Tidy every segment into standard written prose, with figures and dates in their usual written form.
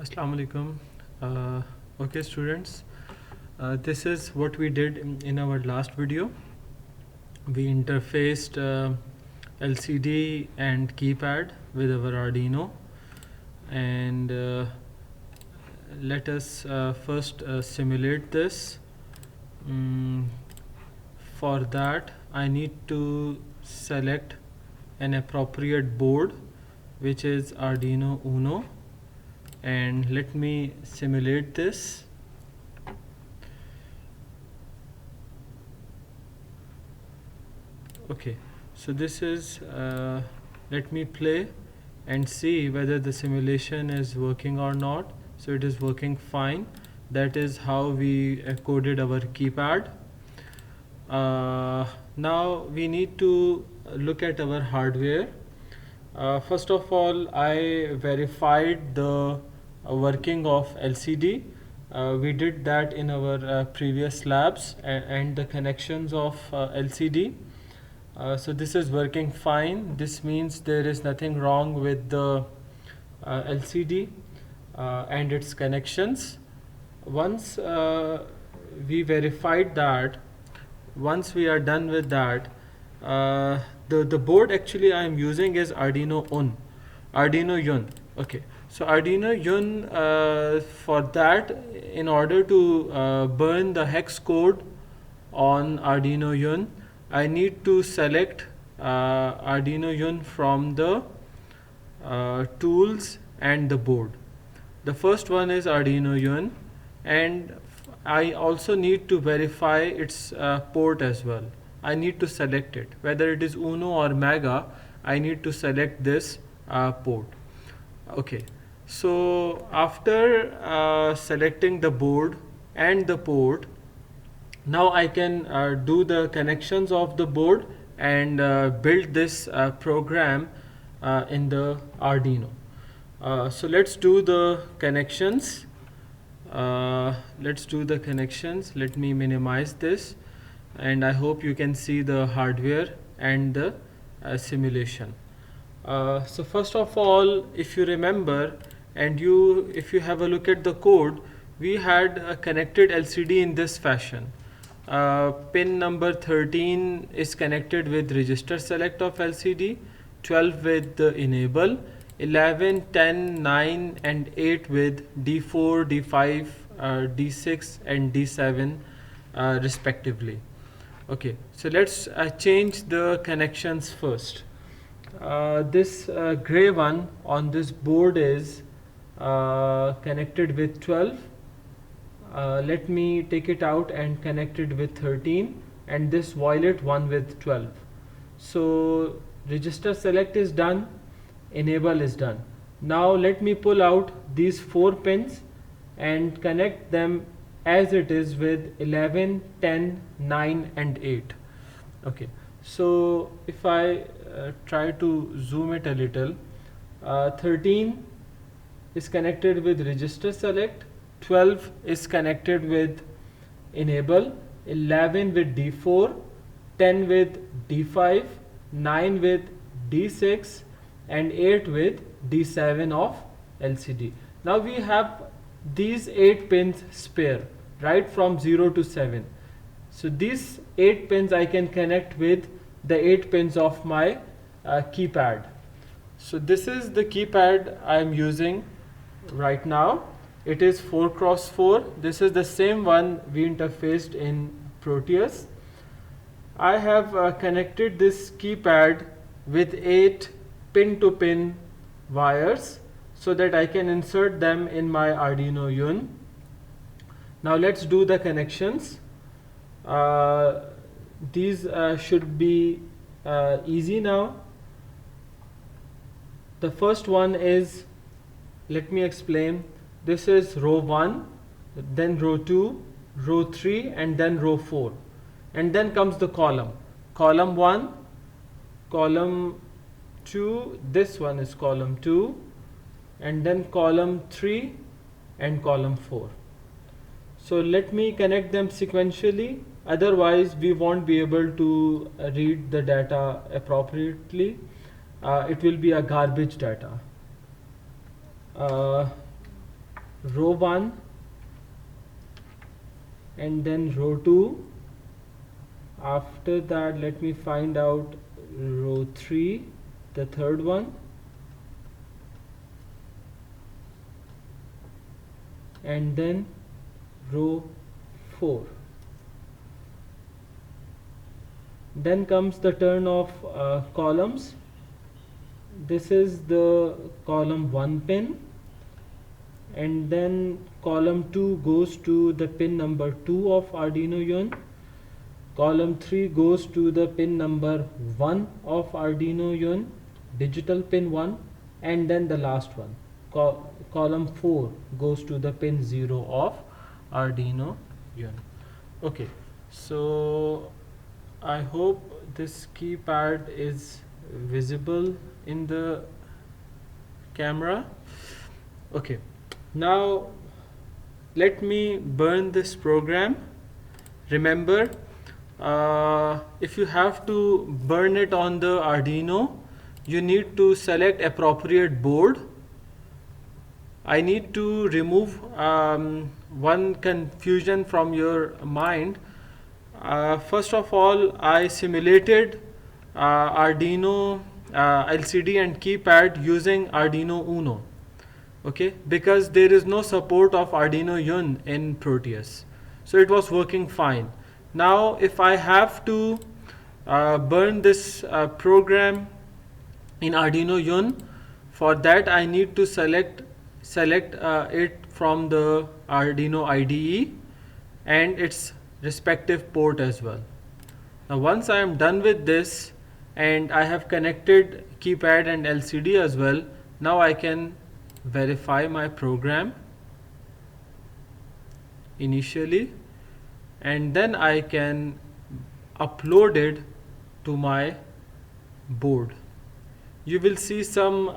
Assalamu alaikum. Okay, students, this is what we did in our last video. We interfaced LCD and keypad with our Arduino, and let us first simulate this. For that, I need to select an appropriate board, which is Arduino Uno, and let me simulate this. Okay, so this is let me play and see whether the simulation is working or not. So it is working fine. That is how we coded our keypad. Now we need to look at our hardware. First of all, I verified the working of LCD. We did that in our previous labs, and the connections of LCD. So this is working fine. This means there is nothing wrong with the LCD and its connections. Once we verified that, once we are done with that, the board actually I am using is Arduino Uno. Okay, so Arduino Uno, for that, in order to burn the hex code on Arduino Uno, I need to select Arduino Uno from the tools and the board. The first one is Arduino Uno, and I also need to verify its port as well. I need to select it, whether it is Uno or Mega. I need to select this port. Okay, so after selecting the board and the port, now I can do the connections of the board and build this program in the Arduino. So let's do the connections. Let me minimize this, and I hope you can see the hardware and the simulation. So first of all, if you remember, and if you have a look at the code, we had a connected LCD in this fashion. Pin number 13 is connected with register select of LCD, 12 with the enable, 11, 10, 9 and 8 with D4, D5, D6 and D7 respectively. Okay, so let's change the connections first. This gray one on this board is connected with 12. Let me take it out and connect it with 13, and this violet one with 12. So register select is done, enable is done. Now let me pull out these 4 pins and connect them as it is with 11, 10, 9 and 8. Okay, so if I try to zoom it a little, 13 is connected with register select, 12 is connected with enable, 11 with D4, 10 with D5, 9 with D6 and 8 with D7 of LCD. Now we have these 8 pins spare, right from 0 to 7. So these 8 pins I can connect with the 8 pins of my keypad. So this is the keypad I am using right now. It is 4x4. This is the same one we interfaced in Proteus. I have connected this keypad with 8 pin-to-pin wires so that I can insert them in my Arduino Uno. Now let's do the connections. These should be easy now. The first one is, let me explain. This is row 1, then row 2, row 3 and then row 4. And then comes the column. Column 1, column 2, this one is column 2, and then column 3 and column 4. So let me connect them sequentially, otherwise we won't be able to read the data appropriately. It will be a garbage data. row 1, and then row 2. After that, let me find out row 3, the third one, and then row 4. Then comes the turn of columns. This is the column 1 pin, and then column 2 goes to the pin number 2 of Arduino Uno. Column 3 goes to the pin number 1 of Arduino Uno, digital pin 1, and then the last one, column 4, goes to the pin 0 of Arduino Uno. Okay, so I hope this keypad is visible in the camera. Okay, now let me burn this program. Remember, if you have to burn it on the Arduino, you need to select appropriate board. I need to remove one confusion from your mind. First of all, I simulated Arduino LCD and keypad using Arduino Uno. Okay, because there is no support of Arduino Uno in Proteus, so it was working fine. Now if I have to burn this program in Arduino Uno, for that I need to select it from the Arduino IDE and its respective port as well. Now once I am done with this and I have connected keypad and LCD as well, now I can verify my program initially, and then I can upload it to my board. You will see some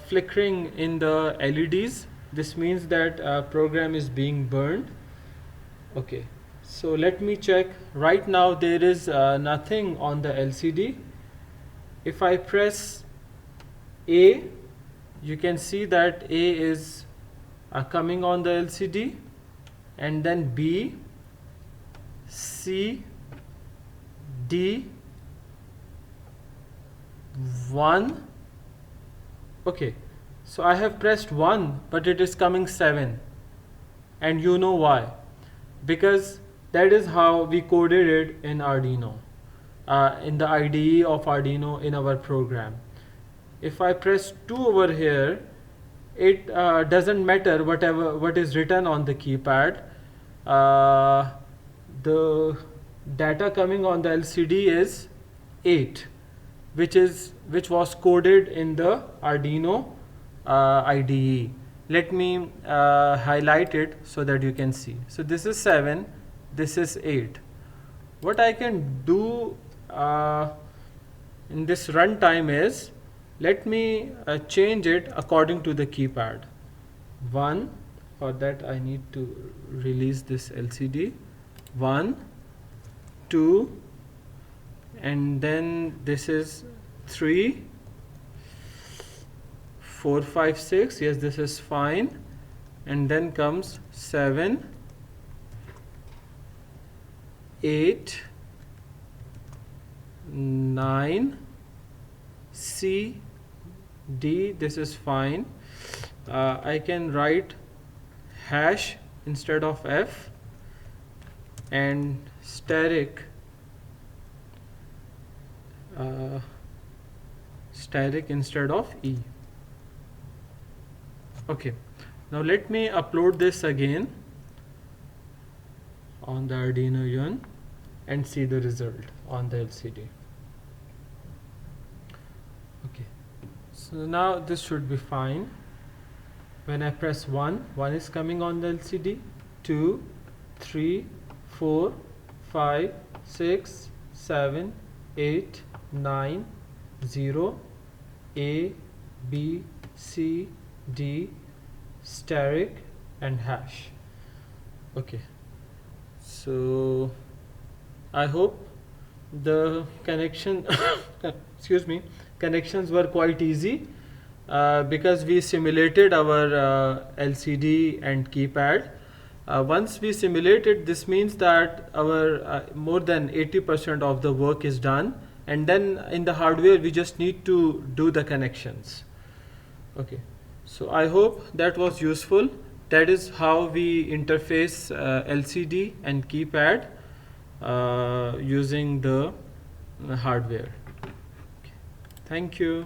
flickering in the LEDs. This means that program is being burned. Okay, so let me check. Right now there is nothing on the LCD. If I press A, you can see that A is coming on the LCD, and then B, C, D, 1. Okay, so I have pressed 1, but it is coming 7, and you know why? Because that is how we coded it in Arduino, in the IDE of Arduino in our program. If I press 2 over here, it doesn't matter what is written on the keypad. The data coming on the LCD is 8, which was coded in the Arduino IDE. Let me highlight it so that you can see. So this is 7, this is 8. What I can do in this runtime is, let me change it according to the keypad. 1, for that I need to release this LCD. 1, 2, and then this is 3, 4, 5, 6. Yes, this is fine. And then comes 7, 8, 9, C, D. This is fine. I can write hash instead of F, and static instead of E. Okay, now let me upload this again on the Arduino Uno and see the result on the LCD. Okay, so now this should be fine. When I press 1, 1 is coming on the LCD, 2, 3, 4, 5, 6, 7, 8, 9, 0, A, B, C, D, static, and hash. Okay, so I hope the connection excuse me, connections were quite easy. because we simulated our LCD and keypad. Once we simulate it, this means that our more than 80% of the work is done, and then in the hardware we just need to do the connections. Okay, so I hope that was useful. That is how we interface LCD and keypad using the hardware. Okay. Thank you.